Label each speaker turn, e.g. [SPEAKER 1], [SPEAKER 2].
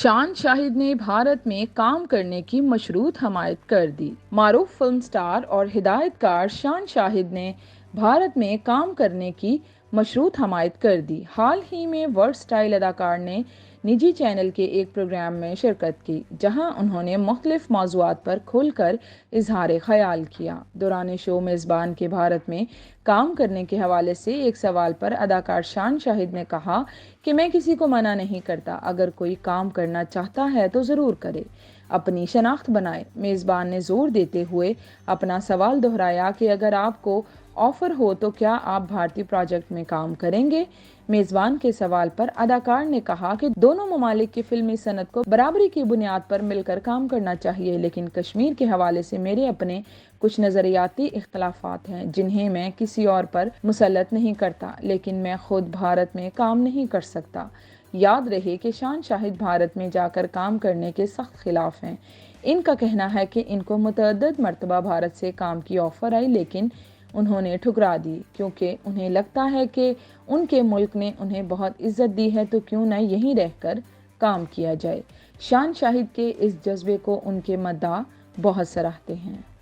[SPEAKER 1] شان شاہد نے بھارت میں کام کرنے کی مشروط حمایت کر دی۔ معروف فلم سٹار اور ہدایت کار شان شاہد نے بھارت میں کام کرنے کی مشروط حمایت کر دی۔ حال ہی میں ورسٹائل اداکار نے نجی چینل کے ایک پروگرام میں شرکت کی، جہاں انہوں نے مختلف موضوعات پر کھل کر اظہار خیال کیا۔ دوران شو میزبان کے بھارت میں کام کرنے کے حوالے سے ایک سوال پر اداکار شان شاہد نے کہا کہ میں کسی کو منع نہیں کرتا، اگر کوئی کام کرنا چاہتا ہے تو ضرور کرے، اپنی شناخت بنائے۔ میزبان نے زور دیتے ہوئے اپنا سوال دہرایا کہ اگر آپ کو آفر ہو تو کیا آپ بھارتی پروجیکٹ میں کام کریں گے؟ میزبان کے سوال پر اداکار نے کہا کہ دونوں ممالک کی فلمی صنعت کو برابری کی بنیاد پر مل کر کام کرنا چاہیے، لیکن کشمیر کے حوالے سے میرے اپنے کچھ نظریاتی اختلافات ہیں جنہیں میں کسی اور پر مسلط نہیں کرتا، لیکن میں خود بھارت میں کام نہیں کر سکتا۔ یاد رہے کہ شان شاہد بھارت میں جا کر کام کرنے کے سخت خلاف ہیں۔ ان کا کہنا ہے کہ ان کو متعدد مرتبہ بھارت سے کام کی آفر آئی، لیکن انہوں نے ٹھکرا دی کیونکہ انہیں لگتا ہے کہ ان کے ملک نے انہیں بہت عزت دی ہے، تو کیوں نہ یہیں رہ کر کام کیا جائے۔ شان شاہد کے اس جذبے کو ان کے مداح بہت سراہتے ہیں۔